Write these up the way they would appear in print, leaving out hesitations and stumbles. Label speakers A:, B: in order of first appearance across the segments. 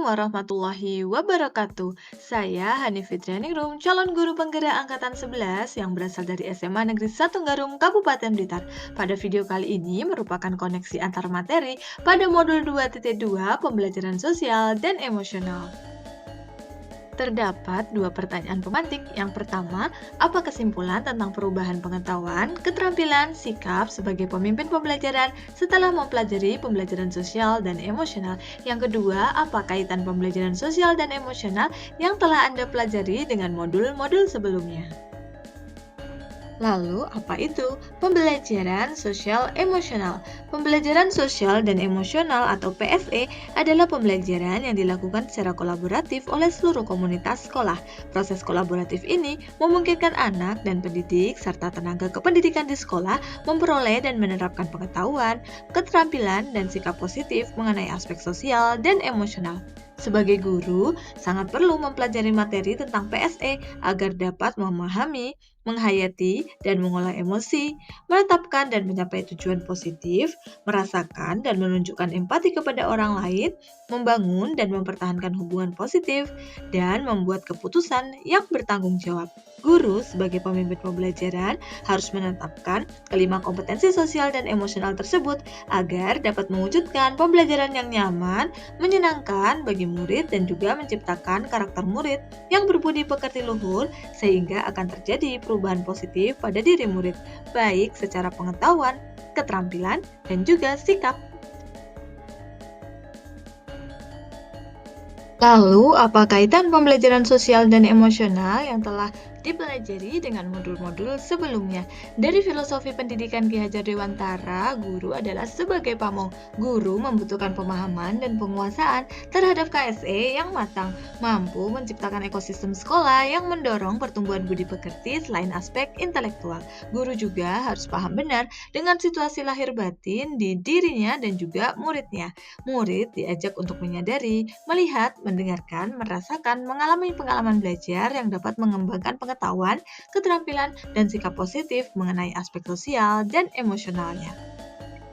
A: warahmatullahi wabarakatuh. Saya Hanif Fitrianingrum, calon guru penggerak angkatan 11 yang berasal dari SMA Negeri 1 Garum, Kabupaten Blitar. Pada video kali ini merupakan koneksi antar materi pada modul 2.2 pembelajaran sosial dan emosional. Terdapat dua pertanyaan pemantik. Yang pertama, apa kesimpulan tentang perubahan pengetahuan, keterampilan, sikap sebagai pemimpin pembelajaran setelah mempelajari pembelajaran sosial dan emosional? Yang kedua, apa kaitan pembelajaran sosial dan emosional yang telah Anda pelajari dengan modul-modul sebelumnya? Lalu, apa itu pembelajaran sosial emosional? Pembelajaran sosial dan emosional atau PSE adalah pembelajaran yang dilakukan secara kolaboratif oleh seluruh komunitas sekolah. Proses kolaboratif ini memungkinkan anak dan pendidik serta tenaga kependidikan di sekolah memperoleh dan menerapkan pengetahuan, keterampilan, dan sikap positif mengenai aspek sosial dan emosional. Sebagai guru, sangat perlu mempelajari materi tentang PSE agar dapat memahami, menghayati, dan mengolah emosi, menetapkan dan mencapai tujuan positif, merasakan dan menunjukkan empati kepada orang lain, membangun dan mempertahankan hubungan positif, dan membuat keputusan yang bertanggung jawab. Guru sebagai pemimpin pembelajaran harus menetapkan kelima kompetensi sosial dan emosional tersebut agar dapat mewujudkan pembelajaran yang nyaman, menyenangkan bagi murid dan juga menciptakan karakter murid yang berbudi pekerti luhur sehingga akan terjadi perubahan positif pada diri murid, baik secara pengetahuan, keterampilan, dan juga sikap. Lalu, apa kaitan pembelajaran sosial dan emosional yang telah dipelajari dengan modul-modul sebelumnya? Dari filosofi pendidikan Ki Hajar Dewantara, guru adalah sebagai pamong. Guru membutuhkan pemahaman dan penguasaan terhadap KSE yang matang, mampu menciptakan ekosistem sekolah yang mendorong pertumbuhan budi pekerti selain aspek intelektual. Guru juga harus paham benar dengan situasi lahir batin di dirinya dan juga muridnya. Murid diajak untuk menyadari, melihat, mendengarkan, merasakan, mengalami pengalaman belajar yang dapat mengembangkan pengetahuan, keterampilan, dan sikap positif mengenai aspek sosial dan emosionalnya.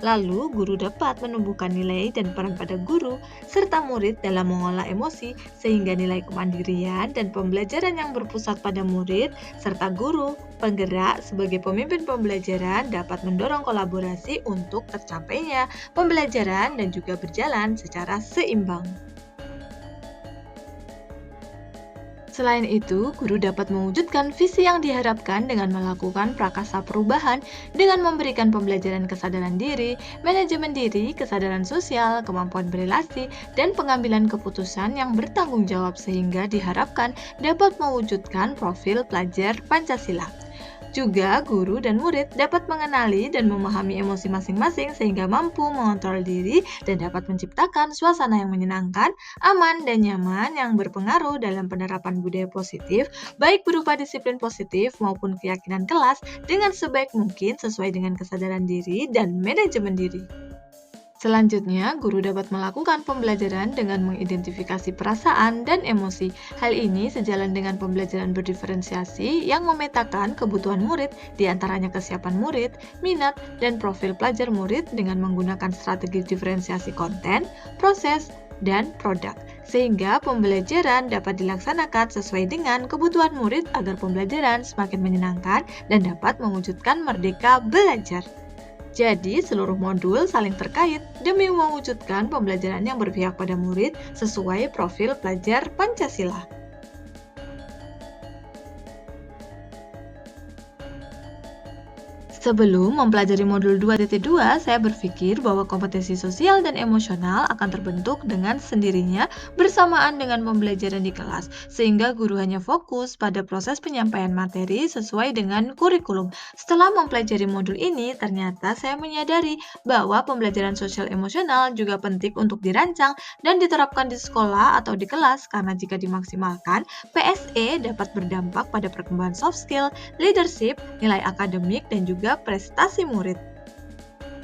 A: Lalu, guru dapat menumbuhkan nilai dan peran pada guru serta murid dalam mengolah emosi sehingga nilai kemandirian dan pembelajaran yang berpusat pada murid serta guru penggerak sebagai pemimpin pembelajaran dapat mendorong kolaborasi untuk tercapainya pembelajaran dan juga berjalan secara seimbang. Selain itu, guru dapat mewujudkan visi yang diharapkan dengan melakukan prakasa perubahan dengan memberikan pembelajaran kesadaran diri, manajemen diri, kesadaran sosial, kemampuan berelasi, dan pengambilan keputusan yang bertanggung jawab sehingga diharapkan dapat mewujudkan profil pelajar Pancasila. Juga, guru dan murid dapat mengenali dan memahami emosi masing-masing sehingga mampu mengontrol diri dan dapat menciptakan suasana yang menyenangkan, aman, dan nyaman yang berpengaruh dalam penerapan budaya positif, baik berupa disiplin positif maupun keyakinan kelas dengan sebaik mungkin sesuai dengan kesadaran diri dan manajemen diri. Selanjutnya, guru dapat melakukan pembelajaran dengan mengidentifikasi perasaan dan emosi. Hal ini sejalan dengan pembelajaran berdiferensiasi yang memetakan kebutuhan murid, diantaranya kesiapan murid, minat, dan profil pelajar murid dengan menggunakan strategi diferensiasi konten, proses, dan produk, sehingga pembelajaran dapat dilaksanakan sesuai dengan kebutuhan murid agar pembelajaran semakin menyenangkan dan dapat mewujudkan merdeka belajar. Jadi, seluruh modul saling terkait demi mewujudkan pembelajaran yang berpihak pada murid sesuai profil pelajar Pancasila. Sebelum mempelajari modul 2.2, saya berpikir bahwa kompetensi sosial dan emosional akan terbentuk dengan sendirinya bersamaan dengan pembelajaran di kelas, sehingga guru hanya fokus pada proses penyampaian materi sesuai dengan kurikulum. Setelah mempelajari modul ini, ternyata saya menyadari bahwa pembelajaran sosial emosional juga penting untuk dirancang dan diterapkan di sekolah atau di kelas karena jika dimaksimalkan, PSE dapat berdampak pada perkembangan soft skill, leadership, nilai akademik, dan juga prestasi murid.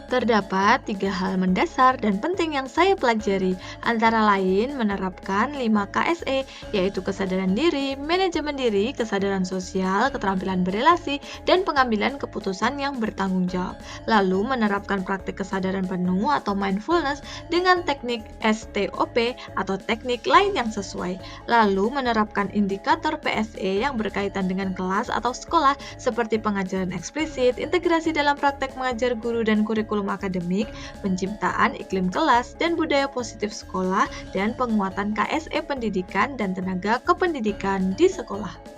A: Terdapat tiga hal mendasar dan penting penting yang saya pelajari, antara lain menerapkan 5 KSE, yaitu kesadaran diri, manajemen diri, kesadaran sosial, keterampilan berelasi, dan pengambilan keputusan yang bertanggung jawab. Lalu menerapkan praktik kesadaran penuh atau mindfulness dengan teknik STOP atau teknik lain yang sesuai. Lalu menerapkan indikator PSE yang berkaitan dengan kelas atau sekolah seperti pengajaran eksplisit, integrasi dalam praktek mengajar guru dan kurikulum akademik, penciptaan iklim kelas dan budaya positif sekolah, dan penguatan KSE pendidikan dan tenaga kependidikan di sekolah.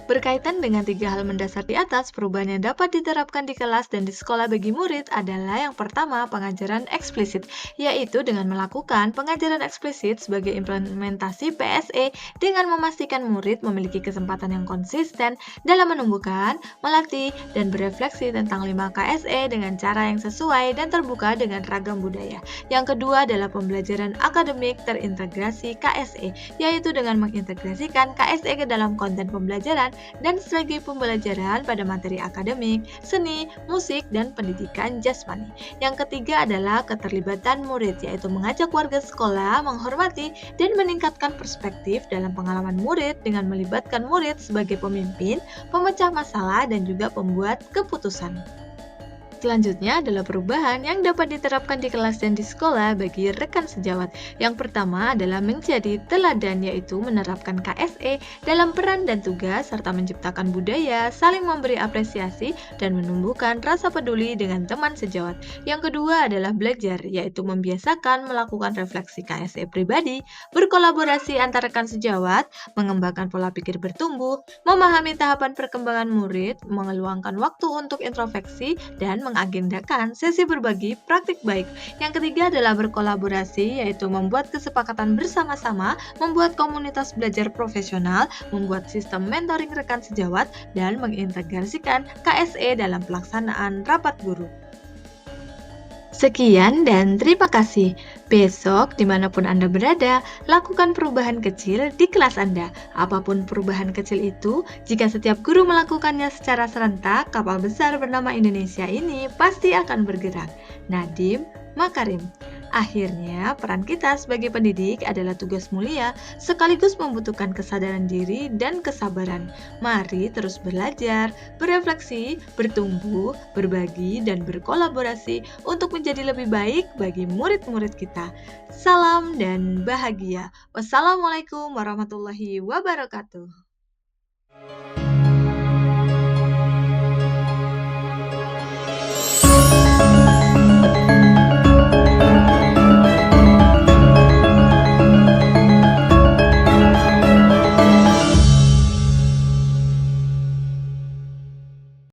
A: Berkaitan dengan 3 hal mendasar di atas, perubahan yang dapat diterapkan di kelas dan di sekolah bagi murid adalah yang pertama, pengajaran eksplisit, yaitu dengan melakukan pengajaran eksplisit sebagai implementasi PSE dengan memastikan murid memiliki kesempatan yang konsisten dalam menumbuhkan, melatih, dan berefleksi tentang 5 KSE dengan cara yang sesuai dan terbuka dengan ragam budaya. Yang kedua adalah pembelajaran akademik terintegrasi KSE, yaitu dengan mengintegrasikan KSE ke dalam konten pembelajaran dan strategi pembelajaran pada materi akademik, seni, musik, dan pendidikan jasmani. Yang ketiga adalah keterlibatan murid, yaitu mengajak warga sekolah menghormati dan meningkatkan perspektif dalam pengalaman murid dengan melibatkan murid sebagai pemimpin, pemecah masalah, dan juga pembuat keputusan. Selanjutnya adalah perubahan yang dapat diterapkan di kelas dan di sekolah bagi rekan sejawat. Yang pertama adalah menjadi teladan, yaitu menerapkan KSE dalam peran dan tugas serta menciptakan budaya, saling memberi apresiasi, dan menumbuhkan rasa peduli dengan teman sejawat. Yang kedua adalah belajar, yaitu membiasakan melakukan refleksi KSE pribadi, berkolaborasi antar rekan sejawat, mengembangkan pola pikir bertumbuh, memahami tahapan perkembangan murid, mengeluangkan waktu untuk introspeksi, dan mengagendakan sesi berbagi praktik baik. Yang ketiga adalah berkolaborasi, yaitu membuat kesepakatan bersama-sama, membuat komunitas belajar profesional, membuat sistem mentoring rekan sejawat, dan mengintegrasikan KSE dalam pelaksanaan rapat guru. Sekian dan terima kasih. Besok, dimanapun Anda berada, lakukan perubahan kecil di kelas Anda. Apapun perubahan kecil itu, jika setiap guru melakukannya secara serentak, kapal besar bernama Indonesia ini pasti akan bergerak. Nadiem Makarim. Akhirnya, peran kita sebagai pendidik adalah tugas mulia, sekaligus membutuhkan kesadaran diri dan kesabaran. Mari terus belajar, berefleksi, bertumbuh, berbagi, dan berkolaborasi untuk menjadi lebih baik bagi murid-murid kita. Salam dan bahagia. Wassalamualaikum warahmatullahi wabarakatuh.